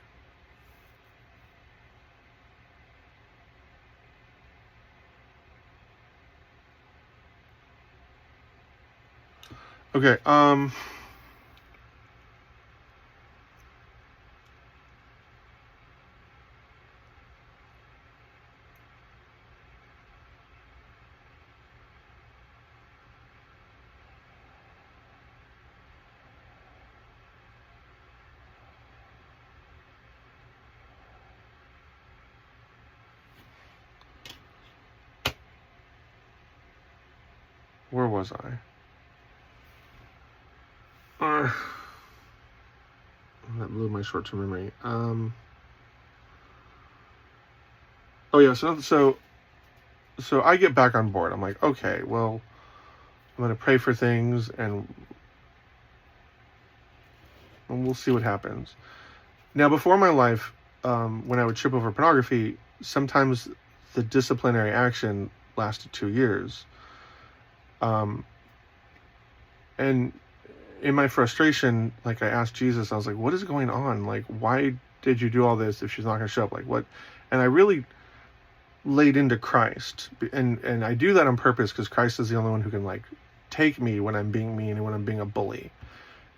Okay, where was I? That blew my short-term memory. Oh yeah, so I get back on board. I'm like, okay, well, I'm gonna pray for things, and we'll see what happens. Now, before my life, when I would trip over pornography, sometimes the disciplinary action lasted 2 years. And in my frustration, like, I asked Jesus, I was like, what is going on? Like, why did you do all this if she's not going to show up? Like, what? And I really laid into Christ. And I do that on purpose because Christ is the only one who can, like, take me when I'm being mean and when I'm being a bully.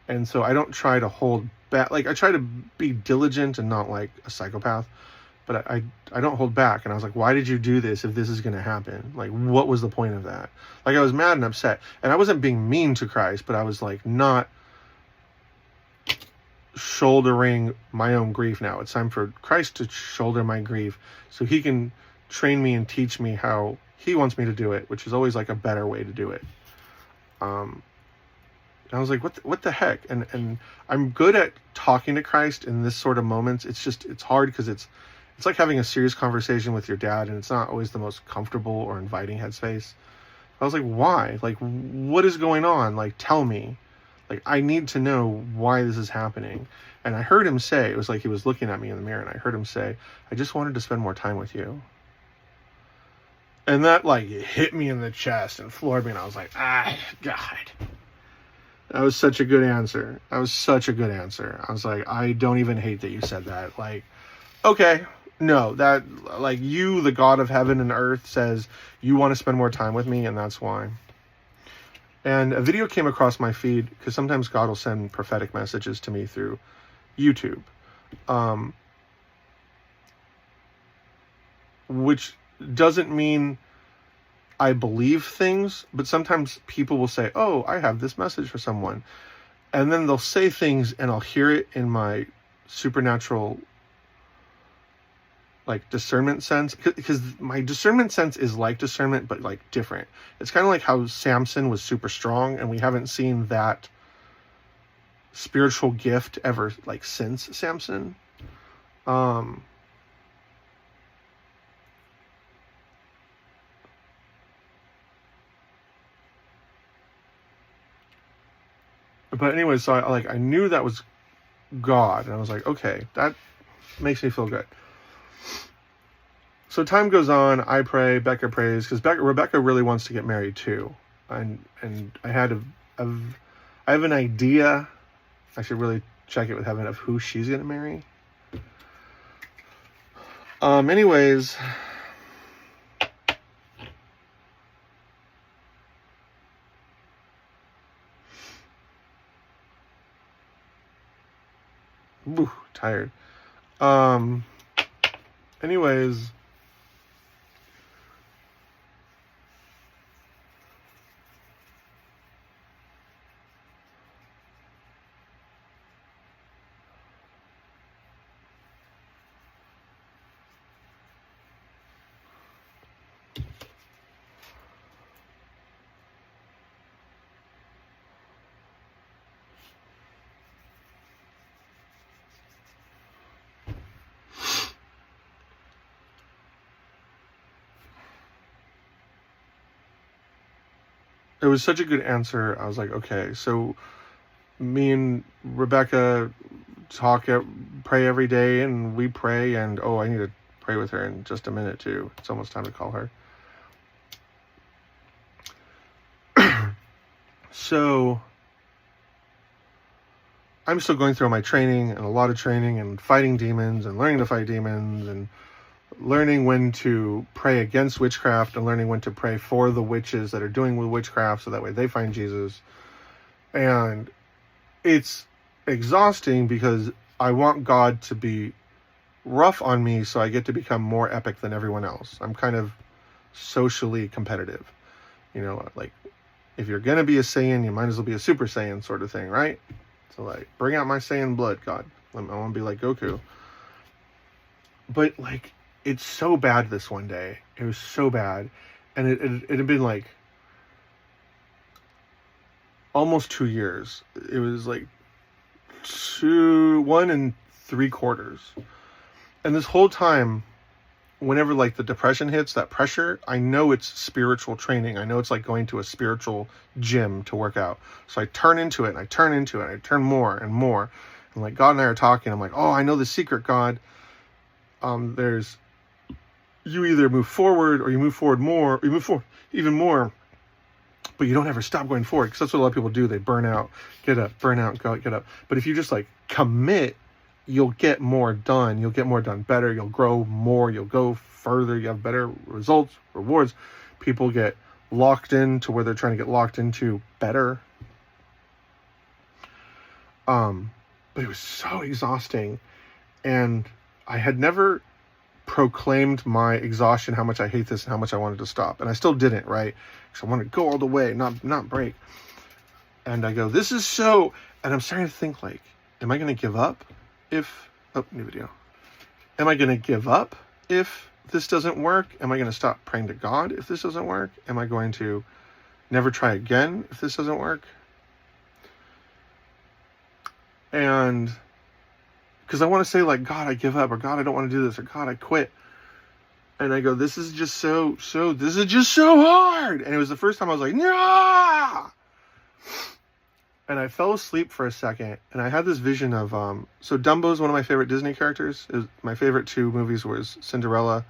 And so I don't try to hold back. Like, I try to be diligent and not, like, a psychopath. But I don't hold back. And I was like, why did you do this if this is going to happen? Like, what was the point of that? Like, I was mad and upset. And I wasn't being mean to Christ, but I was, like, not shouldering my own grief now. It's time for Christ to shoulder my grief so he can train me and teach me how he wants me to do it, which is always, like, a better way to do it. And I was like, what the heck? And I'm good at talking to Christ in this sort of moments. It's just, it's hard because it's it's like having a serious conversation with your dad, and it's not always the most comfortable or inviting headspace. I was like, why? Like, what is going on? Like, tell me. Like, I need to know why this is happening. And I heard him say, it was like he was looking at me in the mirror, and I heard him say, I just wanted to spend more time with you. And that, like, hit me in the chest and floored me, and I was like, God. That was such a good answer. I was like, I don't even hate that you said that. Like, okay, no, that, like, you, the God of heaven and earth, says you want to spend more time with me, and that's why. And a video came across my feed, because sometimes God will send prophetic messages to me through YouTube, which doesn't mean I believe things, but sometimes people will say, oh, I have this message for someone. And then they'll say things, and I'll hear it in my supernatural, like, discernment sense, because my discernment sense is like discernment, but, like, different. It's kind of like how Samson was super strong, and we haven't seen that spiritual gift ever, like, since Samson. But anyway, so I knew that was God, and I was like, okay, that makes me feel good. So time goes on, I pray, Becca prays, because Rebecca really wants to get married too. And I have an idea, I should really check it with heaven, of who she's going to marry. Anyways, tired. Anyways, it was such a good answer. I was like, okay, so me and Rebecca pray every day, and we pray, and I need to pray with her in just a minute too. It's almost time to call her. So I'm still going through my training, and a lot of training, and fighting demons, and learning to fight demons, and learning when to pray against witchcraft, and learning when to pray for the witches that are doing with witchcraft, so that way they find Jesus. And it's exhausting, because I want God to be rough on me so I get to become more epic than everyone else. I'm kind of socially competitive. You know, like, if you're going to be a Saiyan, you might as well be a Super Saiyan sort of thing, right? So, like, bring out my Saiyan blood, God. I want to be like Goku. But, like, it's so bad this one day. It was so bad. And it had been, like, almost 2 years. It was, like, 1 3/4. And this whole time, whenever, like, the depression hits, that pressure, I know it's spiritual training. I know it's like going to a spiritual gym to work out. So I turn into it, and I turn more and more. And, like, God and I are talking. I'm like, oh, I know the secret, God. There's, you either move forward, or you move forward more, or you move forward even more, but you don't ever stop going forward, because that's what a lot of people do. They burn out, get up, burn out, go, get up. But if you just, like, commit, you'll get more done. You'll get more done better. You'll grow more. You'll go further. You have better results, rewards. People get locked into where they're trying to get locked into better. But it was so exhausting. And I had never proclaimed my exhaustion, how much I hate this and how much I wanted to stop. And I still didn't, right? Because I wanted to go all the way, not break. And I go, this is so... And I'm starting to think, like, am I going to give up if... Oh, new video. Am I going to give up if this doesn't work? Am I going to stop praying to God if this doesn't work? Am I going to never try again if this doesn't work? And because I want to say like, God, I give up, or God, I don't want to do this, or God, I quit. And I go, this is just this is just so hard. And it was the first time I was like, nah! And I fell asleep for a second, and I had this vision of, so Dumbo's one of my favorite Disney characters. My favorite 2 movies was Cinderella.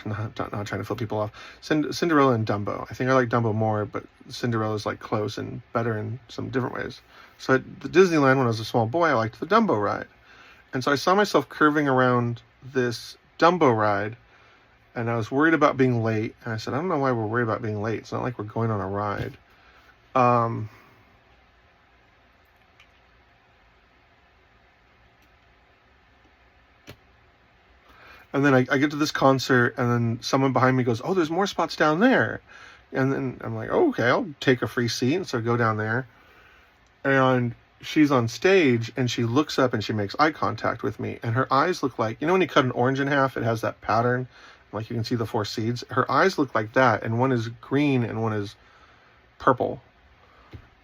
Not trying to flip people off. Cinderella and Dumbo. I think I like Dumbo more, but Cinderella's like close and better in some different ways. So at the Disneyland, when I was a small boy, I liked the Dumbo ride. And so I saw myself curving around this Dumbo ride, and I was worried about being late. And I said, I don't know why we're worried about being late. It's not like we're going on a ride. And then I get to this concert, and then someone behind me goes, oh, there's more spots down there. And then I'm like, oh, okay, I'll take a free seat. And so I go down there. And she's on stage, and she looks up, and she makes eye contact with me. And her eyes look like, when you cut an orange in half, it has that pattern. Like you can see the 4 seeds. Her eyes look like that, and one is green and one is purple.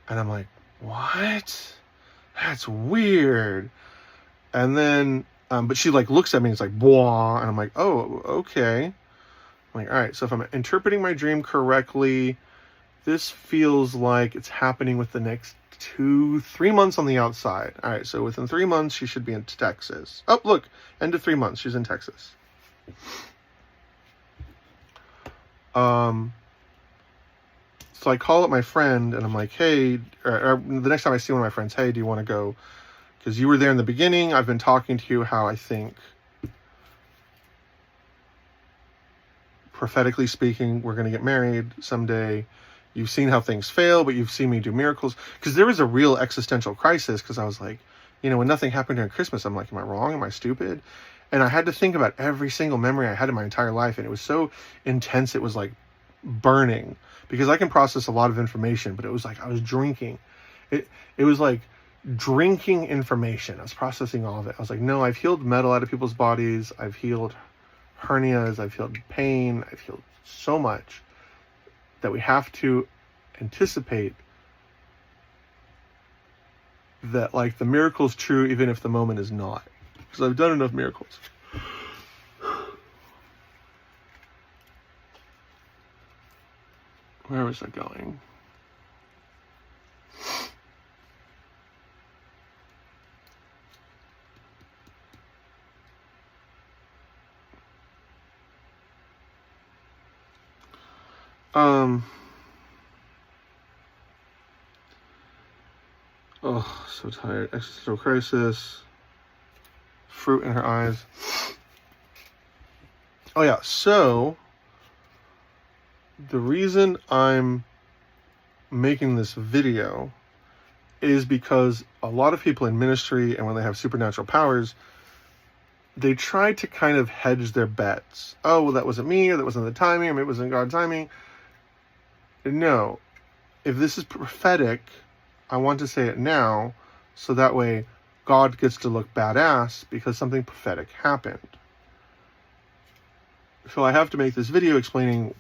And I'm like, what? That's weird. And then... but she like looks at me and it's like, blah. And I'm like, oh, okay. I'm like, all right. So if I'm interpreting my dream correctly, this feels like it's happening with the next 2-3 months on the outside. All right. So within 3 months, she should be in Texas. Oh, look, end of 3 months. She's in Texas. So I call up my friend and I'm like, hey, or the next time I see one of my friends, hey, do you want to go? Because you were there in the beginning. I've been talking to you how I think, prophetically speaking, we're going to get married someday. You've seen how things fail, but you've seen me do miracles. Because there was a real existential crisis, because I was like, when nothing happened during Christmas, I'm like, am I wrong? Am I stupid? And I had to think about every single memory I had in my entire life. And it was so intense, it was like burning. Because I can process a lot of information, but it was like I was drinking. It was like drinking information. I was processing all of it. I was like, no, I've healed metal out of people's bodies. I've healed hernias. I've healed pain. I've healed so much that we have to anticipate that like the miracle is true even if the moment is not. Because I've done enough miracles. Where was I going? Oh, so tired. Existential crisis. Fruit in her eyes. Oh yeah, so the reason I'm making this video is because a lot of people in ministry and when they have supernatural powers, they try to kind of hedge their bets. Oh, well, that wasn't me, or that wasn't the timing, or maybe it wasn't God's timing. No. If this is prophetic, I want to say it now, so that way God gets to look badass because something prophetic happened. So I have to make this video explaining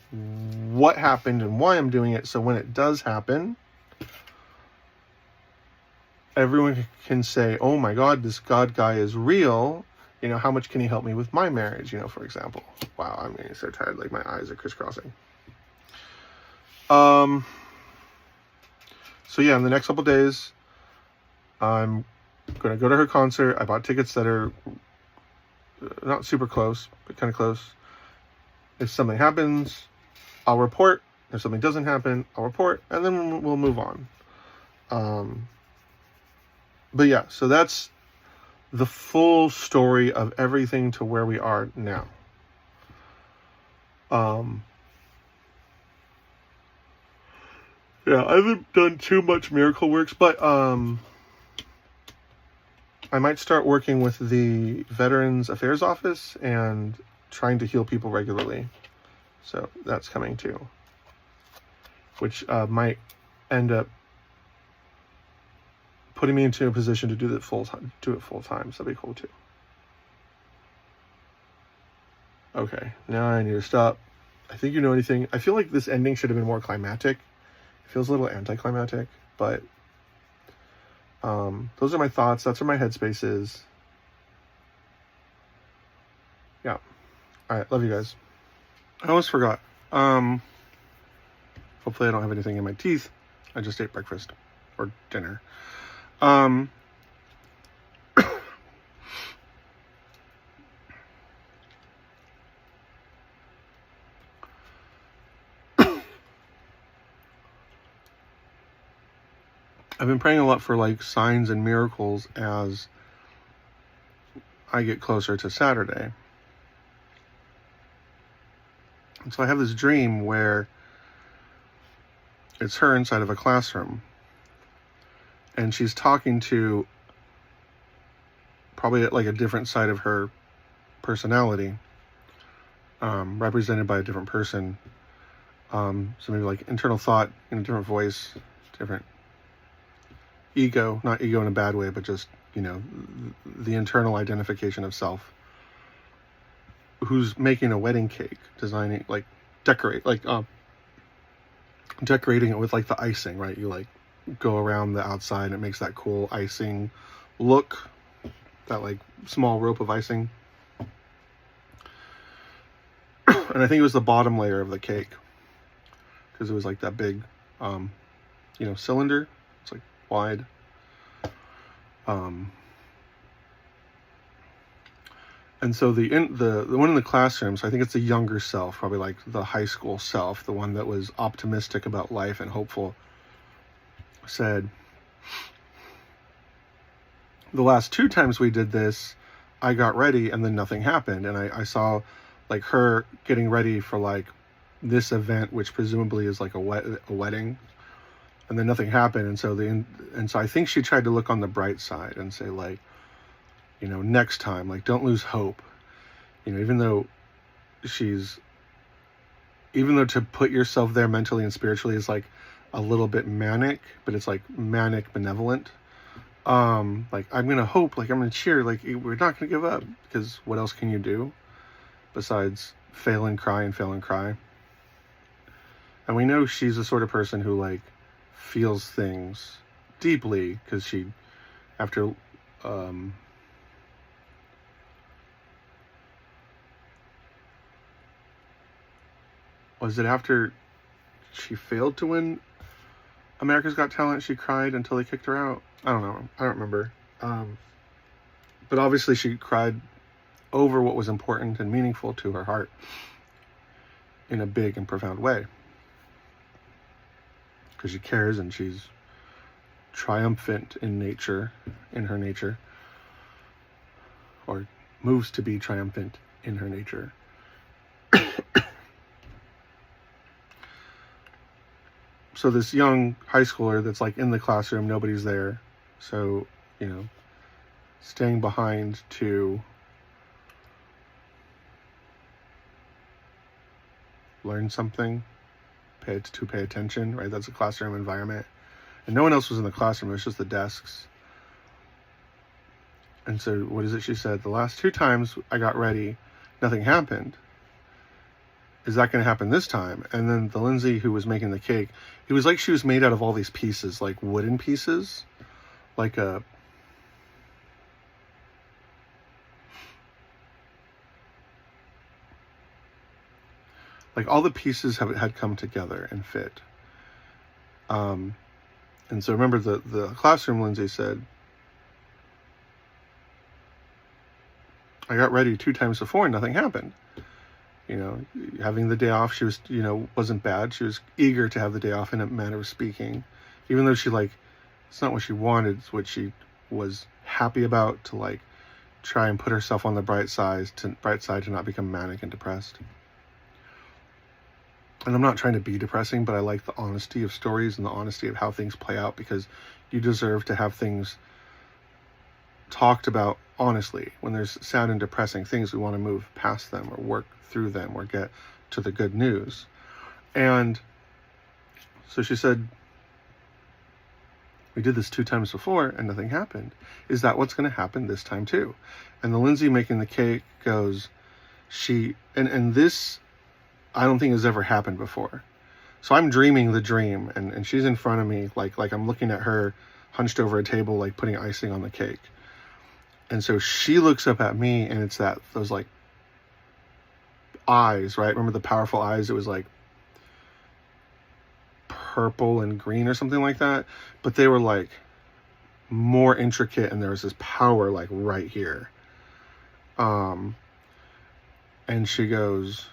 what happened and why I'm doing it, so when it does happen, everyone can say, oh my God, this God guy is real. How much can he help me with my marriage, for example. Wow, I'm getting so tired, like my eyes are crisscrossing. So yeah, in the next couple days, I'm going to go to her concert. I bought tickets that are not super close, but kind of close. If something happens, I'll report. If something doesn't happen, I'll report, and then we'll move on. But yeah, so that's the full story of everything to where we are now. Yeah, I haven't done too much miracle works, but I might start working with the Veterans Affairs Office and trying to heal people regularly. So that's coming too, which might end up putting me into a position to do it full time. So that'd be cool too. Okay, now I need to stop. I think you know anything. I feel like this ending should have been more climactic. It feels a little anticlimactic, but those are my thoughts. That's where my headspace is. Yeah. All right. Love you guys. I almost forgot. Hopefully I don't have anything in my teeth. I just ate breakfast or dinner. I've been praying a lot for like signs and miracles as I get closer to Saturday. And so I have this dream where it's her inside of a classroom, and she's talking to probably like a different side of her personality, represented by a different person. So maybe like internal thought in a different voice, different ego, not ego in a bad way, but just, the internal identification of self, who's making a wedding cake, designing, like decorating it with like the icing, right? You like go around the outside and it makes that cool icing look, that like small rope of icing. And I think it was the bottom layer of the cake, because it was like that big, cylinder. It's like wide. And so the one in the classrooms, I think it's the younger self, probably like the high school self, the one that was optimistic about life and hopeful, said, the last 2 times we did this, I got ready and then nothing happened. And I saw like her getting ready for like this event, which presumably is like a wedding, and then nothing happened. And so I think she tried to look on the bright side and say like, next time, like, don't lose hope. Even though to put yourself there mentally and spiritually is like a little bit manic, but it's like manic benevolent. Like, I'm going to hope, like, I'm going to cheer, like, we're not going to give up, because what else can you do besides fail and cry and fail and cry? And we know she's the sort of person who like feels things deeply, because she, after, was it after she failed to win America's Got Talent, she cried until they kicked her out? I don't know. I don't remember. But obviously she cried over what was important and meaningful to her heart in a big and profound way, because she cares and she's triumphant in her nature, or moves to be triumphant in her nature. So this young high schooler that's like in the classroom, nobody's there. So, staying behind to learn something, pay attention, right? That's a classroom environment. And no one else was in the classroom. It was just the desks. And so what is it she said? The last 2 times I got ready, nothing happened. Is that going to happen this time? And then the Lindsay who was making the cake, it was like she was made out of all these pieces, like wooden pieces, like all the pieces had come together and fit. And so remember the classroom Lindsay said, I got ready 2 times before and nothing happened. Having the day off, she was, wasn't bad. She was eager to have the day off in a manner of speaking, even though she it's not what she wanted, it's what she was happy about, to like try and put herself on the bright side to not become manic and depressed. And I'm not trying to be depressing, but I like the honesty of stories and the honesty of how things play out, because you deserve to have things talked about honestly. When there's sad and depressing things, we want to move past them or work through them or get to the good news. And so she said, we did this 2 times before and nothing happened. Is that what's going to happen this time too? And the Lindsay making the cake goes, and this I don't think has ever happened before. So I'm dreaming the dream, and she's in front of me, like I'm looking at her hunched over a table, like putting icing on the cake. And so she looks up at me, and it's those like eyes, right? Remember the powerful eyes? It was like purple and green or something like that, but they were like more intricate, and there was this power like right here. And she goes,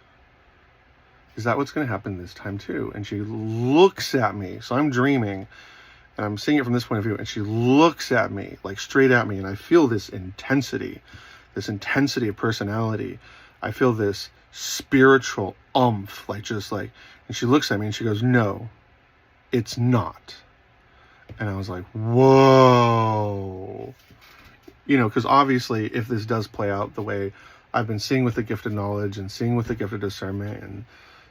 is that what's going to happen this time too? And she looks at me. So I'm dreaming and I'm seeing it from this point of view, and she looks at me, like straight at me, and I feel this intensity of personality. I feel this spiritual oomph, like just like, and she looks at me and she goes, no, it's not. And I was like, whoa. You know, because obviously if this does play out the way I've been seeing with the gift of knowledge and seeing with the gift of discernment and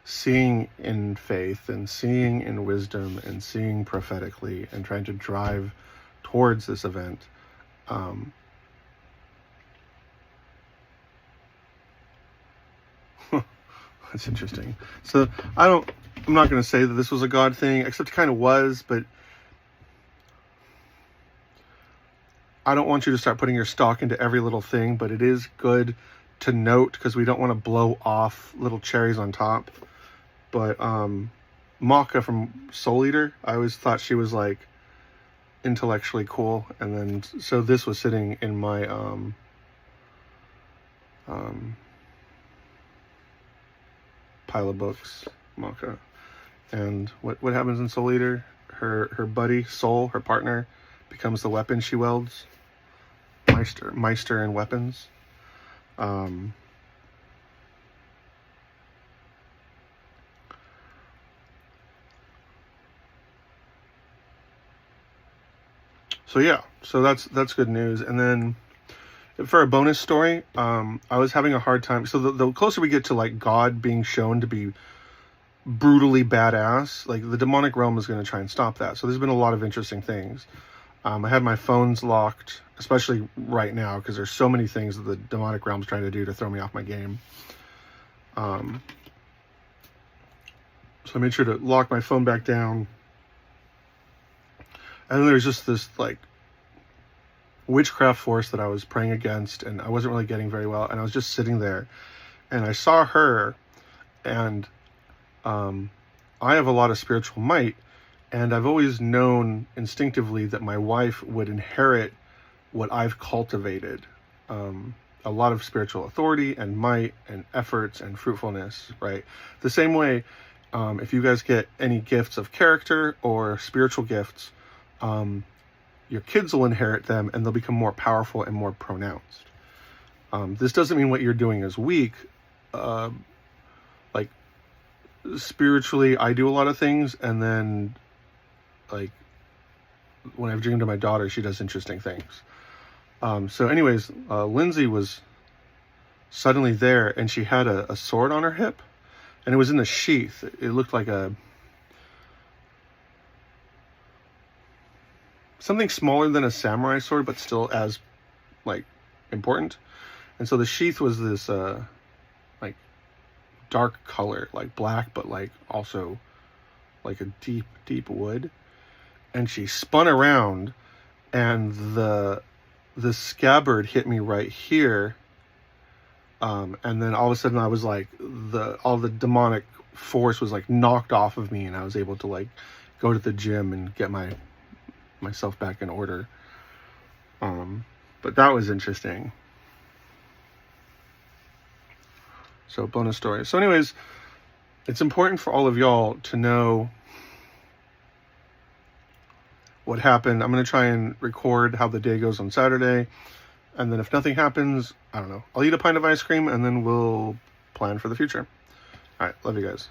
seeing in faith and seeing in wisdom and seeing prophetically and trying to drive towards this event, that's interesting. So I'm not going to say that this was a God thing, except it kind of was, but I don't want you to start putting your stock into every little thing, but it is good to note because we don't want to blow off little cherries on top. But Maka from Soul Eater, I always thought she was like intellectually cool, and then so this was sitting in my pile of books, Maka. And what happens in Soul Eater? Her buddy Soul, her partner, becomes the weapon she wields. Meister in weapons. So yeah, so that's good news. And then for a bonus story, I was having a hard time. So the closer we get to like God being shown to be brutally badass, like the demonic realm is going to try and stop that. So there's been a lot of interesting things. I had my phones locked, especially right now, because there's so many things that the demonic realm's trying to do to throw me off my game. So I made sure to lock my phone back down. And then there's just this like witchcraft force that I was praying against, and I wasn't really getting very well. And I was just sitting there, and I saw her, and I have a lot of spiritual might, and I've always known instinctively that my wife would inherit what I've cultivated, a lot of spiritual authority and might and efforts and fruitfulness, right? The same way, if you guys get any gifts of character or spiritual gifts, your kids will inherit them, and they'll become more powerful and more pronounced. This doesn't mean what you're doing is weak. Like spiritually, I do a lot of things, and then like when I've dreamed of my daughter, she does interesting things. So anyways, Lindsay was suddenly there, and she had a sword on her hip, and it was in the sheath. It looked like something smaller than a samurai sword, but still as like important. And so the sheath was this like dark color, like black, but like also like a deep wood. And she spun around, and the scabbard hit me right here. And then all of a sudden I was like, all the demonic force was like knocked off of me, and I was able to like go to the gym and get myself back in order. But that was interesting. So bonus story. So anyways, it's important for all of y'all to know what happened. I'm going to try and record how the day goes on Saturday. And then if nothing happens, I don't know, I'll eat a pint of ice cream, and then we'll plan for the future. All right. Love you guys.